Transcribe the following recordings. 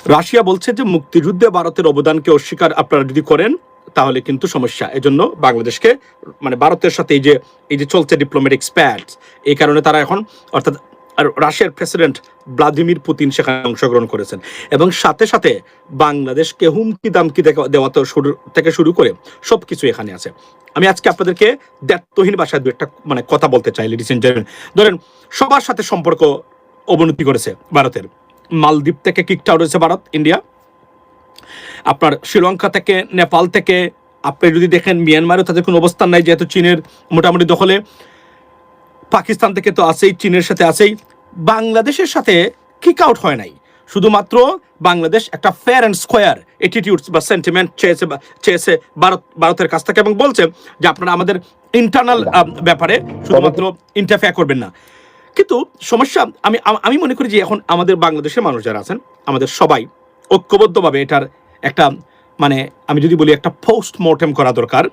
Russia বলছে যে মুক্তিযুদ্ধে ভারতের অবদানকে অস্বীকার আপনারা যদি করেন তাহলে কিন্তু সমস্যা। এজন্য বাংলাদেশকে মানে ভারতের সাথে এই যে চলছে ডিপ্লোম্যাটিক স্প্যাট, এই কারণে তারা এখন অর্থাৎ রাশিয়ার প্রেসিডেন্ট ভ্লাদিমির পুতিন সেখানে অংশগ্রহণ করেছেন এবং সাথে সাথে বাংলাদেশকে হুমকি দামকি দেওয়া থেকে শুরু করে সবকিছু এখানে আছে। আমি আজকে আপনাদেরকে দ্ব্যর্থহীন ভাষায় দু একটা মানে কথা বলতে চাই লেডিস এন্ড জেন্টলম্যান। ধরেন সবার সাথে সম্পর্ক অবনতি করেছে ভারতের। মালদ্বীপ থেকে কিকড আউট হয়েছে ভারত, ইন্ডিয়া। আপনার শ্রীলঙ্কা থেকে, নেপাল থেকে, আপনি যদি দেখেন মিয়ানমারেও তাদের কোনো অবস্থান নাই যেহেতু চীনের মোটামুটি দখলে। পাকিস্তান থেকে তো আছেই, চীনের সাথে আছেই। বাংলাদেশের সাথে কিক আউট হয় নাই, শুধুমাত্র বাংলাদেশ একটা ফেয়ার অ্যান্ড স্কোয়ার অ্যাটিটিউডস বা সেন্টিমেন্ট চেয়েছে ভারতের কাছ থেকে এবং বলছে যে আপনারা আমাদের ইন্টারনাল ব্যাপারে শুধুমাত্র ইন্টারফেয়ার করবেন না। কিন্তু সমস্যা আমি মনে করি যে এখন আমাদের বাংলাদেশের মানুষ যারা আছেন আমাদের সবাই ঐক্যবদ্ধভাবে এটার একটা মানে আমি যদি বলি একটা পোস্টমর্টেম করা দরকার।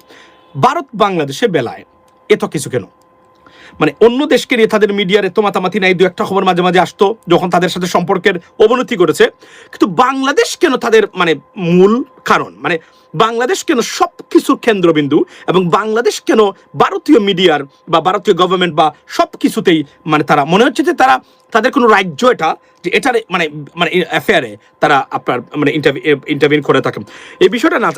ভারত বাংলাদেশের বেলায় এত কিছু কেন? মানে অন্য দেশকে নিয়ে তাদের মিডিয়ার এত মাতামাতি নাই, দু একটা খবর মাঝে মাঝে আসতো যখন তাদের সাথে সম্পর্কের অবনতি করেছে। কিন্তু বাংলাদেশ কেন তাদের মানে মূল কারণ, মানে বাংলাদেশ কেন সব কিছুর কেন্দ্রবিন্দু এবং বাংলাদেশ কেন ভারতীয় মিডিয়ার বা ভারতীয় গভর্নমেন্ট বা সব কিছুতেই মানে তারা মনে হচ্ছে যে তাদের কোনো রাজ্য এটা যে এটার মানে মানে অ্যাফেয়ারে তারা আপনার মানে ইন্টারভিউ করে থাকেন। এই বিষয়টা না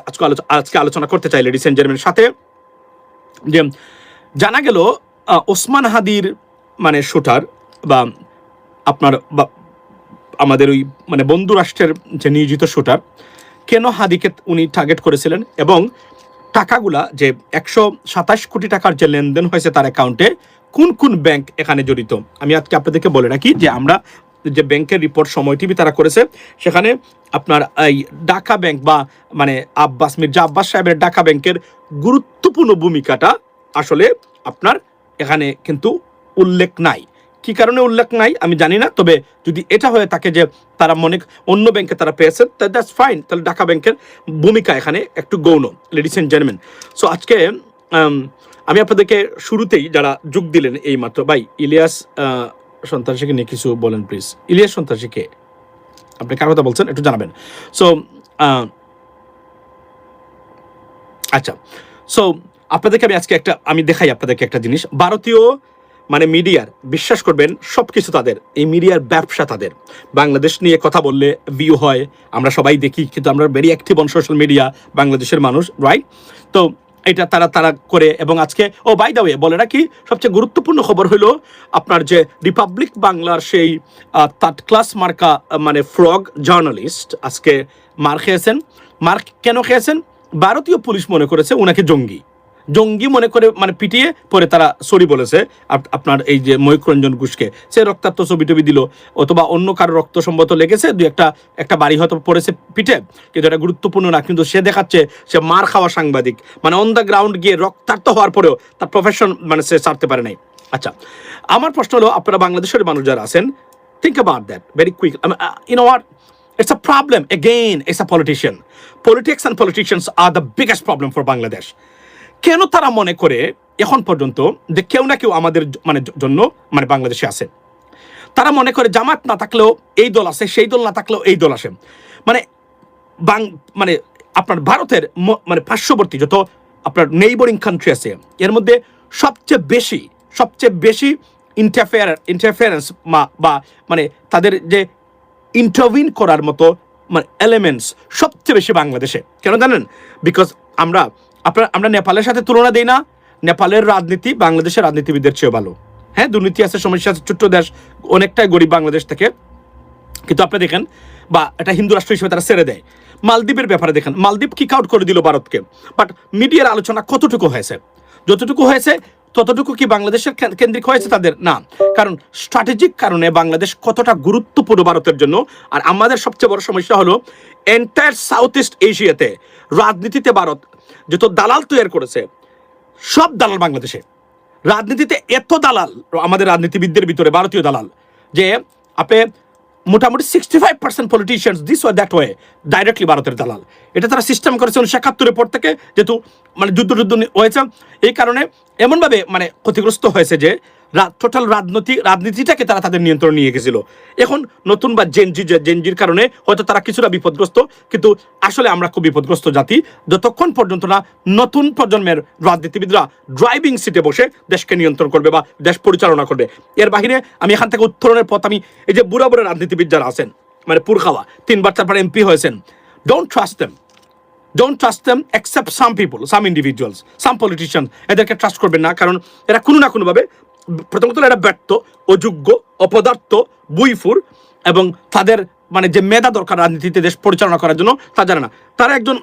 আজকে আলোচনা করতে চাই লেডিস এন্ড জেন্টলম্যান। সাথে যে জানা গেল ওসমান হাদির মানে শুটার বা আপনার আমাদের ওই মানে বন্ধু রাষ্ট্রের যে নিয়োজিত শুটার কেন হাদিকে উনি টার্গেট করেছিলেন এবং টাকাগুলা যে 127 কোটি টাকার যে লেনদেন হয়েছে তার অ্যাকাউন্টে কোন কোন ব্যাংক এখানে জড়িত আমি আজকে আপনাদেরকে বলে রাখি যে আমরা যে ব্যাংকের রিপোর্ট সময় টিভি তারা করেছে সেখানে আপনার এই ঢাকা ব্যাংক বা মানে মির্জা আব্বাস সাহেবের ঢাকা ব্যাংকের গুরুত্বপূর্ণ ভূমিকাটা আসলে আপনার এখানে কিন্তু উল্লেখ নাই। কি কারণে উল্লেখ নাই আমি জানি না, তবে যদি এটা হয়ে থাকে যে তারা অন্য ব্যাংকে তারা পেয়েছেন দ্যাটস ফাইন, তাহলে ঢাকা ব্যাংকের ভূমিকা এখানে একটু গৌণ লেডিস এন্ড জেন্টলম্যান। সো আজকে আমি আপনাদেরকে শুরুতেই যারা যোগ দিলেন এই মাত্র, ভাই ইলিয়াস সন্ত্রাসীকে নিয়ে কিছু বলেন প্লিজ। ইলিয়াস সন্ত্রাসীকে আপনি কার কথা বলছেন একটু জানাবেন। সো আচ্ছা, সো আপনাদেরকে আমি দেখাই আপনাদেরকে একটা জিনিস। ভারতীয় মানে মিডিয়ার বিশ্বাস করবেন সবকিছু তাদের, এই মিডিয়ার ব্যবসা তাদের। বাংলাদেশ নিয়ে কথা বললে ভিউ হয়, আমরা সবাই দেখি, কিন্তু আমরা very active on social media বাংলাদেশের মানুষ, রাইট? তো এটা তারা করে। এবং আজকে বাই দ্য ওয়ে বলে রাখি সবচেয়ে গুরুত্বপূর্ণ খবর হলো আপনার যে রিপাবলিক বাংলার সেই থার্ড ক্লাস মার্কা মানে ফ্রগ জার্নালিস্ট আজকে মার খেয়েছেন। কেন খেয়েছেন? ভারতীয় পুলিশ মনে করেছে ওনাকে জঙ্গি মনে করে মানে পিটিয়ে পরে তারা সরি বলেছে আপনার এই যে ময়ূররঞ্জন ঘোষকে। সে রক্তাক্ত ছবি টবি দিল, অথবা অন্য কারো রক্ত সম্ভবত লেগেছে, একটা বাড়ি হয়তো পড়েছে পিঠে, কিন্তু এটা গুরুত্বপূর্ণ না। কিন্তু সে দেখাচ্ছে সে মার খাওয়া সাংবাদিক, মানে অন দ্য গ্রাউন্ড গিয়ে রক্তাক্ত হওয়ার পরেও তার প্রফেশন মানে সে ছাড়তে পারে নাই। আচ্ছা, আমার প্রশ্ন হলো আপনারা বাংলাদেশের মানুষ যারা আছেন, think about that very quick. You know what? It's a problem. Again, it's a politician. Politics and politicians are the biggest problem for Bangladesh. কেন তারা মনে করে এখন পর্যন্ত যে কেউ না কেউ আমাদের মানে জন্য মানে বাংলাদেশে আছে? তারা মনে করে জামাত না থাকলেও এই দল আছে, সেই দল না থাকলেও এই দল আসে। মানে মানে আপনার ভারতের মানে পার্শ্ববর্তী যত আপনার নেইবরিং কান্ট্রি আছে এর মধ্যে সবচেয়ে বেশি ইন্টারফেয়ারেন্স বা মানে তাদের যে ইন্টারভিন করার মতো মানে এলিমেন্টস সবচেয়ে বেশি বাংলাদেশে। কেন জানেন? বিকজ আমরা নেপালের সাথে তুলনা দেই না। নেপালের রাজনীতি বাংলাদেশের রাজনীতিবিদদের চেয়ে ভালো। হ্যাঁ, দুর্নীতি আছে, সমস্যা আছে, ছোট্ট দেশ, অনেকটাই গরিব বাংলাদেশ থেকে, কিন্তু আপনি দেখেন বা এটা হিন্দু রাষ্ট্র হিসেবে তারা ছেড়ে দেয়। মালদ্বীপের ব্যাপারে দেখেন, মালদ্বীপ কিক আউট করে দিল ভারতকে, বাট মিডিয়ার আলোচনা কতটুকু হয়েছে? যতটুকু হয়েছে ততটুকু কি বাংলাদেশের কেন্দ্রিক হয়েছে তাদের? না, কারণ স্ট্র্যাটেজিক কারণে বাংলাদেশ কতটা গুরুত্বপূর্ণ ভারতের জন্য। আর আমাদের সবচেয়ে বড় সমস্যা হলো এন্টায়ার সাউথ ইস্ট এশিয়াতে রাজনীতিতে ভারত যত দালাল তৈরি করেছে, সব দালাল বাংলাদেশে। রাজনীতিতে এত দালাল আমাদের রাজনীতিবিদদের ভিতরে, ভারতীয় দালাল, যে আপনি মোটামুটি 65% politicians this way that way directly ভারতের দালাল। এটা তারা সিস্টেম করেছে 1971 পর থেকে, যেহেতু মানে যুদ্ধ হয়েছে, এই কারণে এমনভাবে মানে ক্ষতিগ্রস্ত হয়েছে যে টোটাল রাজনীতিটাকে তারা তাদের নিয়ন্ত্রণ নিয়ে গেছিল। এখন নতুন বা জেনজির কারণে হয়তো তারা কিছুটা বিপদগ্রস্ত, কিন্তু আসলে আমরা খুব বিপদগ্রস্ত জাতি যতক্ষণ পর্যন্ত না নতুন প্রজন্মের রাজনীতিবিদরা ড্রাইভিং সিটে বসে দেশকে নিয়ন্ত্রণ করবে বা দেশ পরিচালনা করবে। এর বাহিরে আমি এখান থেকে উত্তরণের পথ, আমি এই যে বুড়া বুড়া রাজনীতিবিদ যারা আছেন, মানে পুরখাওয়া 3বার 4বার এমপি হয়েছেন, don't trust them except some people, some individuals, some politicians। এদেরকে ট্রাস্ট করবেন না, কারণ এরা কোনো না কোনোভাবে, প্রথমত এরা ব্যর্থ, অযোগ্য, অপদার্থ, বুইফুর, এবং তাদের মানে যে মেধা দরকার রাজনীতিতে দেশ পরিচালনা করার জন্য তা জানে না। তারা একজন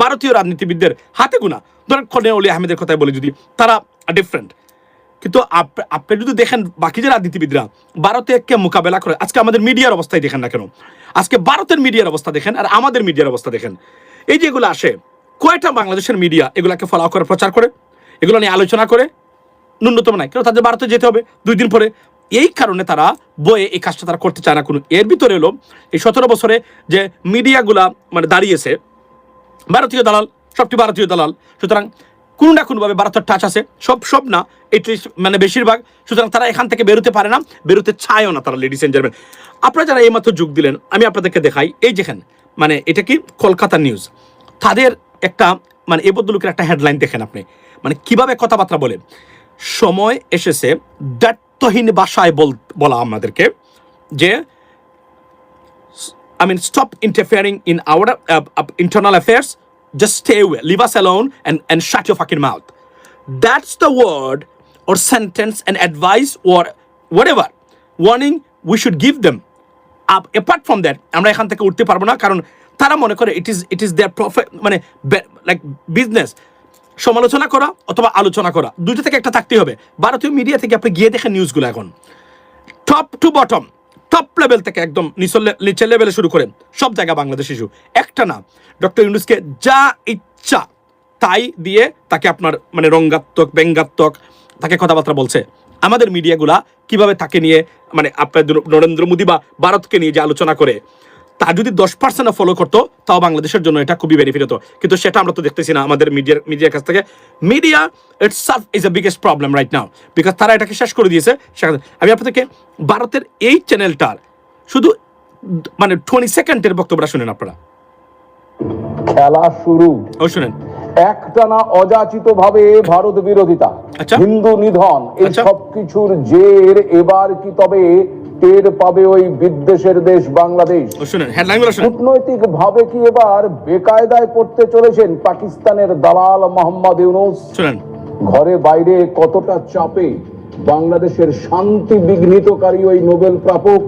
ভারতীয় রাজনীতিবিদদের হাতে গোনা, ধরেন খনে অলি আহমেদের কথাই বলি, যদি তারা ডিফারেন্ট, কিন্তু আপনি যদি দেখেন বাকি যে রাজনীতিবিদরা ভারতকে মোকাবেলা করে, আজকে আমাদের মিডিয়ার অবস্থায় দেখেন না কেন, আজকে ভারতের মিডিয়ার অবস্থা দেখেন আর আমাদের মিডিয়ার অবস্থা দেখেন। এই যে এগুলো আসে, কয়টা বাংলাদেশের মিডিয়া এগুলাকে ফলো করে প্রচার করে, এগুলো নিয়ে আলোচনা করে? ন্যূনতম নাই, কেন তাদের ভারতে যেতে হবে 2 দিন পরে। এই কারণে তারা বয়ে এই কাজটা তারা করতে চায় না কোনো। এর ভিতরে এলো এই 17 বছরে যে মিডিয়াগুলা মানে দাঁড়িয়েছে, ভারতীয় দালাল, সবটি ভারতীয় দালাল। সুতরাং কোনো না কোনোভাবে ভারতের টাচ আছে, সব না, এটলিস্ট মানে বেশিরভাগ। সুতরাং তারা এখান থেকে বেরোতে পারে না, বেরোতে চায়ও না তারা। লেডিস এন্ড জেন্টলম্যান, আপনারা যারা এইমাত্র যোগ দিলেন, আমি আপনাদেরকে দেখাই, এই যেখানে মানে এটা কি কলকাতা নিউজ, তাদের একটা মানে এ বদলুকের একটা হেডলাইন দেখেন আপনি, মানে কিভাবে কথাবার্তা বলে। সময় এসেছে দায়িত্বহীন ভাষায় বলা আমাদেরকে যে stop interfering in our internal affairs, just stay away, leave us alone and shut your fucking mouth. That's the word or sentence and advice or whatever warning we should give them. Apart from that, আমরা এখান থেকে উঠতে পারবো না, কারণ তারা মনে করে it is their profit, মানে লাইক বিজনেস, সমালোচনা করা অথবা আলোচনা করা, দুটো থেকে একটা থাকতেই হবে। ভারতীয় মিডিয়া থেকে আপনি গিয়ে দেখেন নিউজগুলো এখন top to bottom, top level থেকে একদম নিচের লেভেলে শুরু করেন, সব জায়গা বাংলাদেশ ইস্যু। একটা না, ডক্টর ইউনূসকে যা ইচ্ছা তাই দিয়ে তাকে আপনার মানে রঙ্গাত্মক, ব্যঙ্গাত্মক তাকে কথাবার্তা বলছে। আমাদের মিডিয়াগুলা কিভাবে তাকে নিয়ে মানে আপনার নরেন্দ্র মোদী বা ভারতকে নিয়ে যে আলোচনা করে, তা যদি 10% ফলো করতো তাও বাংলাদেশের জন্য এটা খুবই বেনিফিট হতো, কিন্তু সেটা আমরা তো দেখতেছি না আমাদের মিডিয়ার কাছ থেকে। Media itself is the biggest problem right now, because তারা এটাকে শেষ করে দিয়েছে। আমি আপনাদেরকে ভারতের এই চ্যানেলটার শুধু মানে 20 সেকেন্ডের বক্তব্যটা শুনেন আপনারা। খেলা শুরু, শুনেন। একটানা অযাচিত ভাবে ভারত বিরোধিতা, হিন্দু নিধন, এই সব কিছুর জের এবার কি তবে টের পাবে ওই বিদ্বেষের দেশ বাংলাদেশ? কূটনৈতিক ভাবে কি এবার বেকায়দায় পড়তে চলেছেন পাকিস্তানের দালাল মোহাম্মদ ইউনূস? ঘরে বাইরে কতটা চাপে বাংলাদেশের শান্তি বিঘ্নিতকারী ওই নোবেল প্রাপক?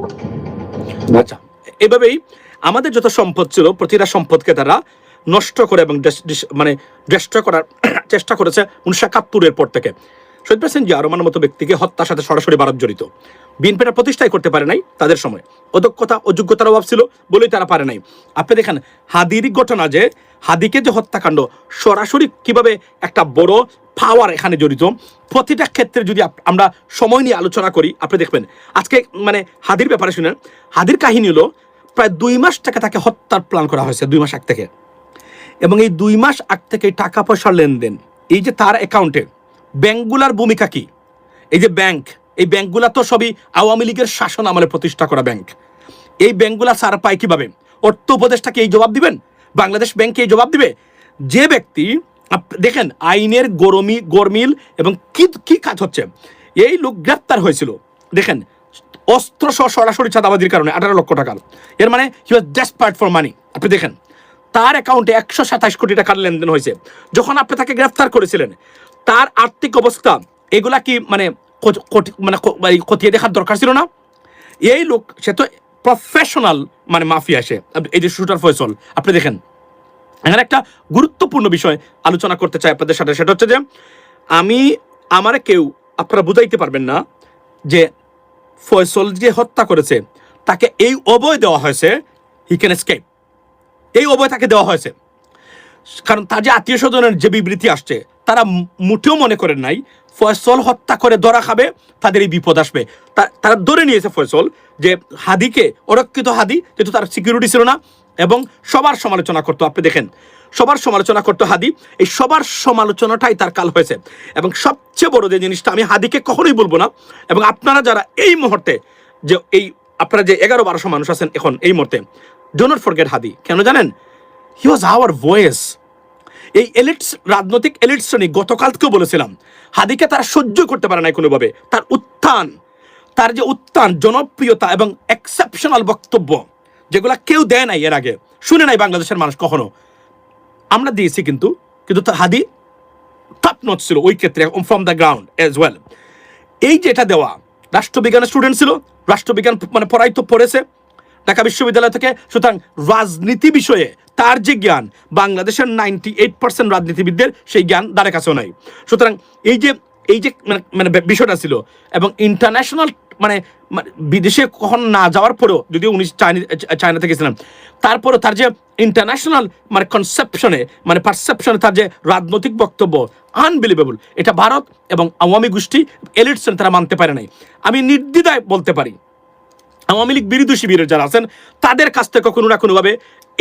আচ্ছা, এভাবেই আমাদের যত সম্পদ ছিল প্রতিটা সম্পদকে তারা নষ্ট করে এবং মানে ডিস্ট্রয় করার চেষ্টা করেছে 1971-এর পর থেকে। শহীদ প্রেসিডেন্ট জিয়া রহমানের মতো ব্যক্তিকে হত্যার সাথে সরাসরি ভারত জড়িত। বিএনপিটা প্রতিষ্ঠাই করতে পারে নাই তাদের সময়, অদক্ষতা অযোগ্যতার অভাব ছিল বলেই তারা পারে নাই। আপনি দেখেন হাদির ঘটনা, যে হাদিকে যে হত্যাকাণ্ড সরাসরি কিভাবে একটা বড় পাওয়ার এখানে জড়িত, প্রতিটা ক্ষেত্রে যদি আমরা সময় নিয়ে আলোচনা করি আপনি দেখবেন। আজকে মানে হাদির ব্যাপারে শুনেন, হাদির কাহিনী হলো প্রায় 2 মাস থেকে তাকে হত্যার প্ল্যান করা হয়েছে, 2 মাস আগ থেকে। এবং এই 2 মাস আগ থেকে টাকা পয়সার লেনদেন, এই যে তার অ্যাকাউন্টে ব্যাংকগুলার ভূমিকা কি, এই যে ব্যাংক, এই ব্যাংকগুলা তো সবই আওয়ামী লীগের শাসন আমলে প্রতিষ্ঠা করা ব্যাংক। এই ব্যাংকগুলা সার পায় কিভাবে? অর্থ উপদেষ্টাকে এই জবাব দিবেন, বাংলাদেশ ব্যাংকে এই জবাব দিবে। যে ব্যক্তি দেখেন আইনের গরমিল এবং কি কাজ হচ্ছে, এই লোক গ্রেপ্তার হয়েছিল দেখেন অস্ত্র সহ সরাসরি চাঁদাবাজির কারণে 18 লক্ষ টাকার। এর মানে হি ওয়াজ ডেসপারেট ফর মানি। আপনি দেখেন তার অ্যাকাউন্টে 127 কোটি টাকার লেনদেন হয়েছে। যখন আপনি তাকে গ্রেফতার করেছিলেন তার আর্থিক অবস্থা এগুলা কি মানে খতিয়ে দেখার দরকার ছিল না? এই লোক সে তো প্রফেশনাল মানে মাফিয়া, সে এই যে শুটার ফয়সল। আপনি দেখেন এখানে একটা গুরুত্বপূর্ণ বিষয় আলোচনা করতে চাই আপনাদের সাথে, সেটা হচ্ছে যে আমারে কেউ আপনারা বুঝাইতে পারবেন না যে ফয়সল যে হত্যা করেছে তাকে এই অভয় দেওয়া হয়েছে, হি ক্যান এসকেপ। এই অভয় তাকে দেওয়া হয়েছে কারণ তার যে আত্মীয় স্বজনের যে বিবৃতি আসছে তারা মোটেও মনে করেন নাই ফয়সল হত্যা করে ধরা খাবে, তাদের এই বিপদ আসবে। তারা ধরে নিয়েছে ফয়সল যে হাদিকে, অরক্ষিত হাদি, যেহেতু তার সিকিউরিটি ছিল না এবং সবার সমালোচনা করতো। আপনি দেখেন সবার সমালোচনা করতো হাদি, এই সবার সমালোচনাটাই তার কাল হয়েছে। এবং সবচেয়ে বড় যে জিনিসটা, আমি হাদিকে কখনোই বলবো না, এবং আপনারা যারা এই মুহূর্তে যে এই আপনারা যে 1100-1200 মানুষ আছেন এখন এই মুহূর্তে, ডো নট ফরগেট হাদি। কেন জানেন? হি ওয়াজ আওয়ার ভয়েস। এই এলিটস, রাজনৈতিক এলিট শ্রেণী, গতকালকেও বলেছিলাম, হাদিকে তারা সহ্য করতে পারে না কোনোভাবে। তার উত্থান, জনপ্রিয়তা এবং এক্সেপশনাল বক্তব্য, যেগুলা কেউ দেয় নাই এর আগে, শুনে নাই বাংলাদেশের মানুষ কখনো। আমরা দিয়েছি, কিন্তু তার হাদি টপ নচ ছিল ওই ক্ষেত্রে, from the ground as well. এই যে এটা দেওয়া, রাষ্ট্রবিজ্ঞানের স্টুডেন্ট ছিল, রাষ্ট্রবিজ্ঞান মানে পড়েছে ঢাকা বিশ্ববিদ্যালয় থেকে, সুতরাং রাজনীতি বিষয়ে তার যে জ্ঞান, বাংলাদেশের 98% রাজনীতিবিদদের সেই জ্ঞান দ্বারে কাছেও নাই। সুতরাং এই যে মানে বিষয়টা ছিল, এবং ইন্টারন্যাশনাল মানে বিদেশে কখন না যাওয়ার পরেও, যদিও উনি চায়না থেকে ছিলেন, তারপরেও তার যে ইন্টারন্যাশনাল মানে কনসেপশনে, মানে পারসেপশনে তার যে রাজনৈতিক বক্তব্য, আনবিলিভেবল। এটা ভারত এবং আওয়ামী গোষ্ঠী এলিটস তারা মানতে পারে নাই। আমি নির্দ্বিধায় বলতে পারি, আওয়ামী লীগ বিরোধী শিবিরের যারা আছেন তাদের কাছ থেকে কোনো না কোনোভাবে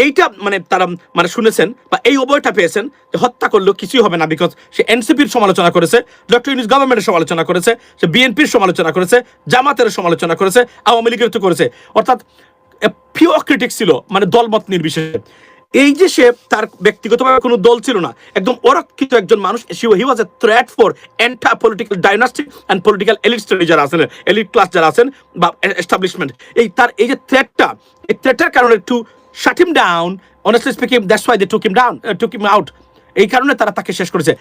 এইটা মানে তারা মানে শুনেছেন বা এই অবয়টা পেয়েছেন যে হত্যা করলেও কিছুই হবে না, বিকজ সে এনসিপির সমালোচনা করেছে, ডক্টর ইউনূস গভর্নমেন্টের সমালোচনা করেছে, সে বিএনপির সমালোচনা করেছে, জামাতের সমালোচনা করেছে, আওয়ামী লীগের তো করেছে। অর্থাৎ পিওর ক্রিটিক ছিল, মানে দলমত নির্বিশেষে। এই যে সে তার ব্যক্তিগতভাবে কোনো দল ছিল না, একদম অরক্ষিত একজন মানুষ। He was a threat for entire political dynasty and political elite যারা আছেন, এলিট ক্লাস যারা আছেন বা এস্টাবলিশমেন্ট। এই যে থ্রেটটা, এই থ্রেটটার কারণে to shut him down, honestly speaking, that's why they took him out. এই কারণে তারা তাকে শেষ করেছে।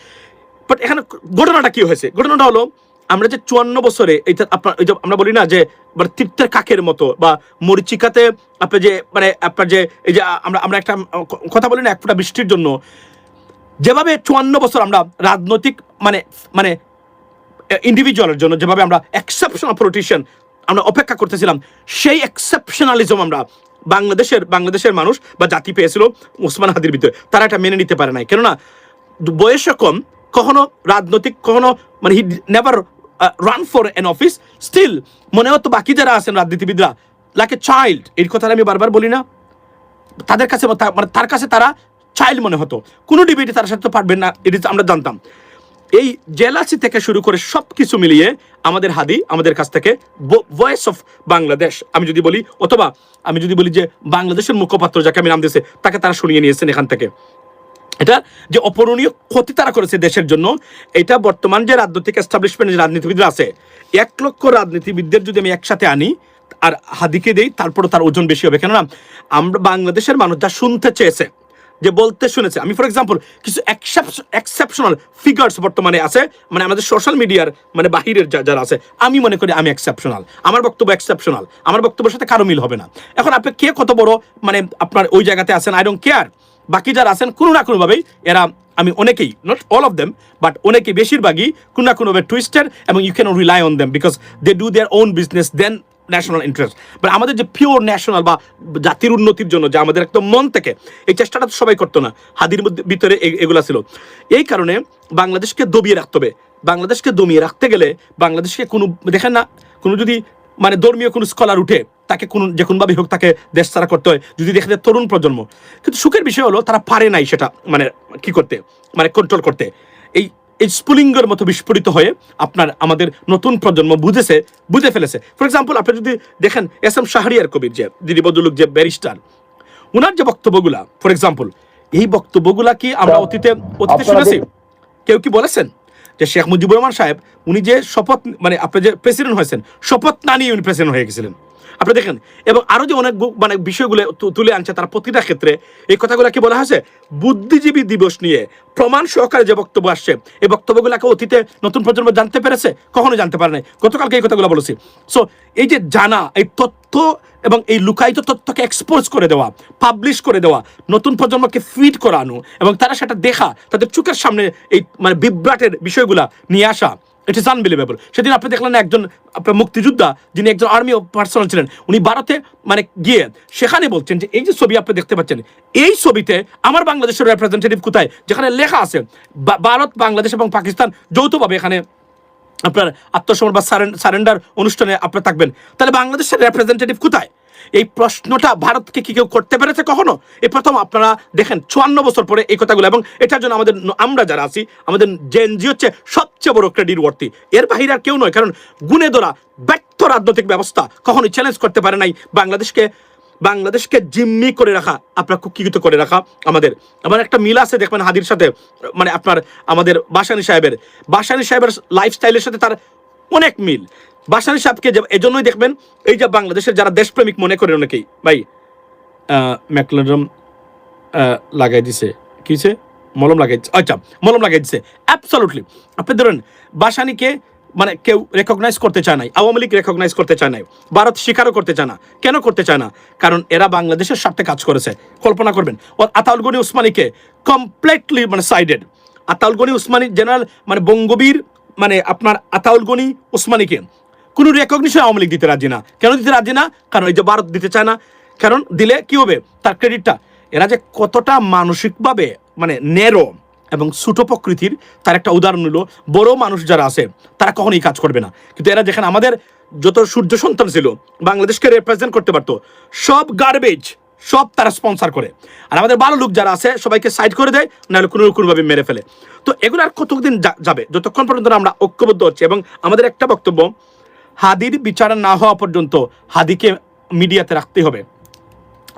বাট এখানে ঘটনাটা কি হয়েছে? ঘটনাটা হলো, আমরা যে 54 বছরে এইটা আপনার ওই যে আমরা বলি না যে মানে তীর্থের কাকের মতো, বা মরিচিকাতে আপনি যে মানে আপনার যে এই যে আমরা একটা কথা বলি না, এক ফোঁটা বৃষ্টির জন্য যেভাবে 54 বছর আমরা রাজনৈতিক মানে ইন্ডিভিজুয়ালের জন্য যেভাবে আমরা এক্সেপশনাল পলিটিশিয়ান আমরা অপেক্ষা করতেছিলাম, সেই এক্সেপশনালিজম আমরা বাংলাদেশের মানুষ বা জাতি পেয়েছিল ওসমান হাদির ভিতরে। তারা এটা মেনে নিতে পারে নাই, কেননা বয়সে কম, কখনো রাজনৈতিক, কখনো মানে he never ran for an office, still মনে হতো বাকি যারা আছেন রাজনীতিবিদরা লাইক এ চাইল্ড। এই কথাটা আমি বারবার বলি না, তাদের কাছে মানে তার কাছে তারা চাইল্ড মনে হতো, কোনো ডিবেটে তার সাথে পারবেন না, এটা আমরা জানতাম। এই জেলাসি থেকে শুরু করে সব কিছু মিলিয়ে আমাদের হাদি আমাদের কাছ থেকে ভয়েস অফ বাংলাদেশ আমি যদি বলি, অথবা আমি যদি বলি যে বাংলাদেশের মুখপাত্র যাকে আমি নাম দিয়েছে, তাকে তারা শুনিয়ে নিয়েছেন এখান থেকে। এটা যে অপূরণীয় ক্ষতি তারা করেছে দেশের জন্য, এটা বর্তমান যে রাজনৈতিক এস্টাবলিশমেন্ট যে রাজনীতিবিদরা আছে, 1 লক্ষ রাজনীতিবিদদের যদি আমি একসাথে আনি আর হাদিকে দেই, তারপরে তার ওজন বেশি হবে। কেননা আমরা বাংলাদেশের মানুষ যা শুনতে চেয়েছে, যে বলতে শুনেছে, আমি ফর এক্সাম্পল কিছু এক্সেপশনাল ফিগার্স বর্তমানে আছে, মানে আমাদের সোশ্যাল মিডিয়ার মানে বাহিরের যারা আছে, আমি মনে করি আমি এক্সেপশনাল, আমার বক্তব্য এক্সেপশনাল, আমার বক্তব্যের সাথে কারো মিল হবে না। এখন আপনি কে কত বড় মানে আপনার ওই জায়গাতে আছেন, আই ডোন্ট কেয়ার। বাকি যারা আছেন কোনো না কোনোভাবেই এরা, আমি অনেকেই, not all of them, but অনেকেই, বেশিরভাগই কোনো না কোনোভাবে টুইস্টেড, এবং you can rely on them because they do their own business than national interest. But আমাদের যে পিওর ন্যাশনাল বা জাতির উন্নতির জন্য যে আমাদের একদম মন থেকে এই চেষ্টাটা তো সবাই করতো না, হাদির ভিতরে এগুলা ছিল। এই কারণে বাংলাদেশকে দবিয়ে রাখতে হবে। বাংলাদেশকে দমিয়ে রাখতে গেলে বাংলাদেশকে কোনো দেখেন না, কোনো যদি মানে ধর্মীয় কোনো স্কলার উঠে, তাকে কোনো যে কোনোভাবে হোক তাকে দেশ ছাড়া করতে হয়, যদি দেখে যায় তরুণ প্রজন্ম। কিন্তু সুখের বিষয় হলো তারা পারে নাই সেটা মানে কি করতে, মানে কন্ট্রোল করতে। এই স্ফুলিঙ্গের মতো বিস্ফোরিত হয়ে আপনার আমাদের নতুন প্রজন্ম বুঝে ফেলেছে। ফর এক্সাম্পল আপনি যদি দেখেন এস এম শাহরিয়ার কবির, যে দিদি বদলুক যে ব্যারিস্টার, ওনার যে বক্তব্যগুলা, ফর এক্সাম্পল এই বক্তব্যগুলা কি আমরা অতীতে শুনেছি? কেউ কি বলেছেন যে শেখ মুজিবুর রহমান সাহেব উনি যে শপথ মানে আপনি যে প্রেসিডেন্ট হয়েছেন, শপথ না নিয়ে উনি প্রেসিডেন্ট হয়ে গেছিলেন? আপনি দেখেন, এবং আরো যে অনেক মানে বিষয়গুলো তুলে আনছে তার প্রতিটা ক্ষেত্রে এই কথাগুলো কি বলা হয়েছে? বুদ্ধিজীবী দিবস নিয়ে প্রমাণ সহকারে যে বক্তব্য আসছে, এই বক্তব্যগুলোকে অতীতে নতুন প্রজন্ম জানতে পেরেছে? কখনো জানতে পারে নাই। গতকালকে এই কথাগুলো বলেছি। সো এই যে জানা, এই তথ্য এবং এই লুকায়িত তথ্যকে এক্সপোজ করে দেওয়া, পাবলিশ করে দেওয়া, নতুন প্রজন্মকে ফিড করানো এবং তারা সেটা দেখা, তাদের চোখের সামনে এই মানে বিভ্রাটের বিষয়গুলা নিয়ে আসা, ইট ইজ আনবিলিভেবল। সেদিন আপনি দেখলেন একজন আপনার মুক্তিযোদ্ধা, যিনি একজন আর্মি পার্সোনাল ছিলেন, উনি ভারতে মানে গিয়ে সেখানে বলছেন যে এই যে ছবি আপনি দেখতে পাচ্ছেন, এই ছবিতে আমার বাংলাদেশের রিপ্রেজেন্টেটিভ কোথায়, যেখানে লেখা আছে ভারত, বাংলাদেশ এবং পাকিস্তান যৌথভাবে এখানে আপনার আত্মসমর্পণ বা সারেন্ডার অনুষ্ঠানে আপনারা থাকবেন, তাহলে বাংলাদেশের রিপ্রেজেন্টেটিভ কোথায়? এই প্রশ্নটা ভারতকে কি কেউ করতে পেরেছে কখনো? এই প্রথম আপনারা দেখেন 54 বছর পরে এই কথাগুলো, এবং এটার জন্য আমরা যারা আছি আমাদের জেএনজি হচ্ছে সবচেয়ে বড় ক্রেডিট ওয়ার্থী, এর বাহিরে আর কেউ নয়। কারণ গুণে ধরা ব্যর্থ রাজনৈতিক ব্যবস্থা কখনোই চ্যালেঞ্জ করতে পারে নাই বাংলাদেশকে জিম্মি করে রাখা, আপনার কুক্ষিগত করে রাখা। আমার একটা মিল আছে দেখবেন হাদির সাথে, মানে আপনার আমাদের বাসানী সাহেবের লাইফস্টাইলের সাথে তার অনেক মিল। বাসানী সাহেবকে এজন্যই দেখবেন এই যে বাংলাদেশের যারা দেশপ্রেমিক মনে করেন অনেকেই, ভাই ম্যাকলারম লাগাই দিছে, কিছে মলম লাগাই, আচ্ছা মলম লাগাই দিছে, অ্যাবসলিউটলি। আপনি ধরেন বাসানীকে মানে কেউ রেকগনাইজ করতে চায় নাই, আওয়ামী লীগ রেকগনাইজ করতে চায় নাই, ভারত স্বীকারও করতে চায় না। কেন করতে চায় না? কারণ এরা বাংলাদেশের স্বার্থে কাজ করেছে। কল্পনা করবেন আতাউল গনি উসমানীকে কমপ্লিটলি মানে সাইডেড, আতাউল গনি উসমানী জেনারেল মানে বঙ্গবীর, মানে আপনার আতাউল গনি উসমানীকে কোনো রেকগনিশন আওয়ামী লীগ দিতে রাজি না। কেন দিতে রাজি না? কারণ এই যে ভারত দিতে চায় না। কারণ দিলে কি হবে তার ক্রেডিটটা, এরা যে কতটা মানসিকভাবে মানে নেরো এবং ছোট প্রকৃতির তার একটা উদাহরণ হলো, বড় মানুষ যারা আছে তারা কখনোই কাজ করবে না। কিন্তু এরা যেখানে আমাদের যত সূর্য সন্তান ছিল বাংলাদেশকে রিপ্রেজেন্ট করতে পারতো, সব গার্বেজ সব তারা স্পন্সার করে। আর আমাদের ভালো লোক যারা আছে সবাইকে সাইড করে দেয়, নাহলে কোনোভাবে মেরে ফেলে। তো এগুলো আর কতদিন যাবে? যতক্ষণ পর্যন্ত আমরা ঐক্যবদ্ধ হচ্ছি। এবং আমাদের একটা বক্তব্য, হাদির বিচার না হওয়া পর্যন্ত হাদিকে মিডিয়াতে রাখতে হবে।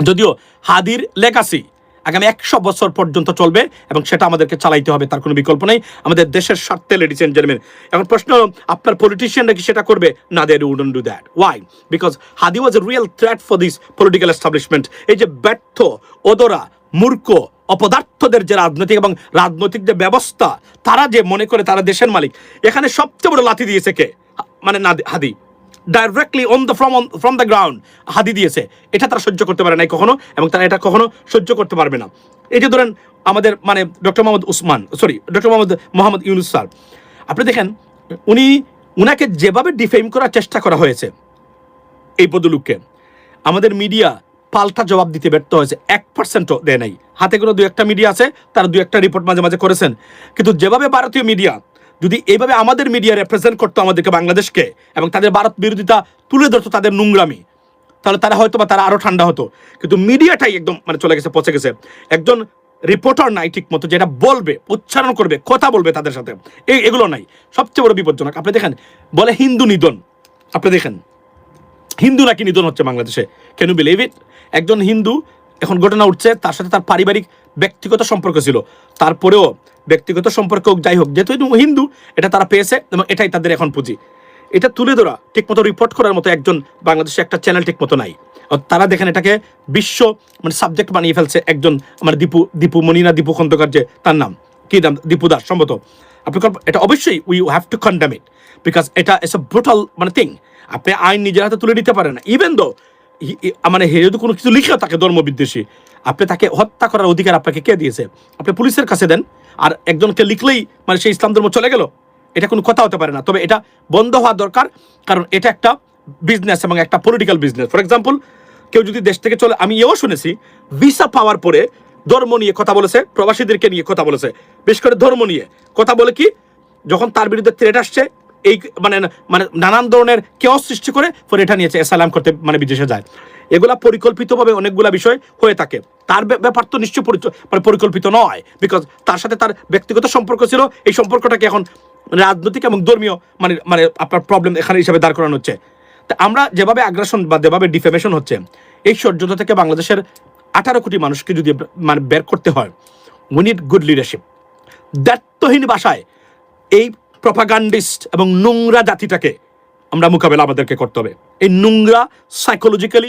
যদিও হাদির লেগাসি আগামী 100 বছর পর্যন্ত চলবে এবং সেটা আমাদেরকে চালাইতে হবে, তার কোনো বিকল্প নেই আমাদের দেশের স্বার্থে, লেডিস এন্ড জেন্টলম্যান। এখন প্রশ্ন হলো আপনার পলিটিশিয়ানরা কি সেটা করবে? না, they wouldn't do that. Why? Because Hadi was a real threat for this political establishment. এই যে ব্যর্থ, অদরা, মূর্খ, অপদার্থদের যে রাজনৈতিক যে ব্যবস্থা, তারা যে মনে করে তারা দেশের মালিক, এখানে সবচেয়ে বড় লাথি দিয়েছে কে? মানে হাদি, ডাইরেক্টলি ফ্রম দ্য গ্রাউন্ড হাদি দিয়েছে। এটা তারা সহ্য করতে পারে নাই কখনো, এবং তারা এটা কখনো সহ্য করতে পারবে না। এই যে ধরেন আমাদের মানে ডক্টর মোহাম্মদ ইউনুস স্যার, আপনি দেখেন উনাকে যেভাবে ডিফেম করার চেষ্টা করা হয়েছে এই পদলোককে, আমাদের মিডিয়া পাল্টা জবাব দিতে ব্যর্থ হয়েছে। 1%ও দেয় নাই। হাতে কোনো 2-1টা মিডিয়া আছে, তারা 2-1টা রিপোর্ট মাঝে মাঝে করেছেন। কিন্তু যেভাবে ভারতীয় মিডিয়া যদি এইভাবে আমাদের মিডিয়া রিপ্রেজেন্ট করতো আমাদেরকে, বাংলাদেশকে, এবং তাদের ভারত বিরোধিতা তুলে ধরতো, তাদের নোংরামি, তাহলে তারা হয়তো বা তারা আরো ঠান্ডা হতো। কিন্তু মিডিয়াটাই একদম মানে চলে গেছে, পচে গেছে। একজন রিপোর্টার নাই ঠিক মতো, যেটা বলবে, উচ্চারণ করবে, কথা বলবে তাদের সাথে, এগুলো নাই। সবচেয়ে বড় বিপজ্জনক আপনি দেখেন, বলে হিন্দু নিধন। আপনি দেখেন হিন্দু নাকি নিধন হচ্ছে বাংলাদেশে। Can you believe it? একজন হিন্দু, এখন ঘটনা উঠছে, তার সাথে তার পারিবারিক ব্যক্তিগত সম্পর্ক ছিল, তারপরেও ব্যক্তিগত সম্পর্ক যাই হোক, যেহেতু হিন্দু, এটা তারা পেয়েছে এবং এটাই তাদের এখন পুঁজি। এটা তুলে ধরা ঠিকমতো রিপোর্ট করার মতো একজন বাংলাদেশে একটা চ্যানেল ঠিকমতো নাই। তারা দেখেন এটাকে বিশ্ব মানে সাবজেক্ট বানিয়ে ফেলছে। একজন আমার দীপু খন্দকার, যে তার নাম কি নাম, দীপু দাস সম্ভবত। আপনি এটা অবশ্যই we have to condemn it, because এটা ইটস এ ব্রুটাল মানে থিং। আপনি আইন নিজের হাতে তুলে নিতে পারেন না। ইভেন দো মানে যদি কোনো কিছু লিখে তাকে ধর্মবিদ্বেষী, আপনি তাকে হত্যা করার অধিকার আপনাকে কে দিয়েছে? আপনি পুলিশের কাছে দেন, আর একজনকে লিখলেই মানে সেই ইসলাম ধর্ম চলে গেল, এটা কোনো কথা হতে পারে না। তবে এটা বন্ধ হওয়া দরকার, কারণ এটা একটা বিজনেস এবং একটা পলিটিক্যাল বিজনেস। ফর এক্সাম্পল, কেউ যদি দেশ থেকে চলে, আমি এও শুনেছি ভিসা পাওয়ার পরে ধর্ম নিয়ে কথা বলেছে, প্রবাসীদেরকে নিয়ে কথা বলেছে, বিশেষ করে ধর্ম নিয়ে কথা বলে কি, যখন তার বিরুদ্ধে থ্রেট আসছে, এই মানে নানান ধরনের কেওস সৃষ্টি করে পরে এটা নিয়েছে অ্যাসাইলাম করতে মানে বিদেশে যায়। এগুলা পরিকল্পিতভাবে অনেকগুলা বিষয় হয়ে থাকে। তার ব্যাপার তো নিশ্চয় মানে পরিকল্পিত নয়, বিকজ তার সাথে তার ব্যক্তিগত সম্পর্ক ছিল। এই সম্পর্কটাকে এখন রাজনৈতিক এবং ধর্মীয় মানে আপনার প্রবলেম এখানে হিসাবে দাঁড় করানো হচ্ছে। তা আমরা যেভাবে আগ্রাসন বা যেভাবে ডিফেমেশন হচ্ছে, এই ষড়যন্ত্র থেকে বাংলাদেশের 18 কোটি মানুষকে যদি মানে বের করতে হয়, উই নিড গুড লিডারশিপ। দায়িত্বহীন ভাষায় এই প্রপাগান্ডিস্ট এবং নোংরা জাতিটাকে আমরা মোকাবেলা আমাদেরকে করতে হবে। এই নোংরা সাইকোলজিক্যালি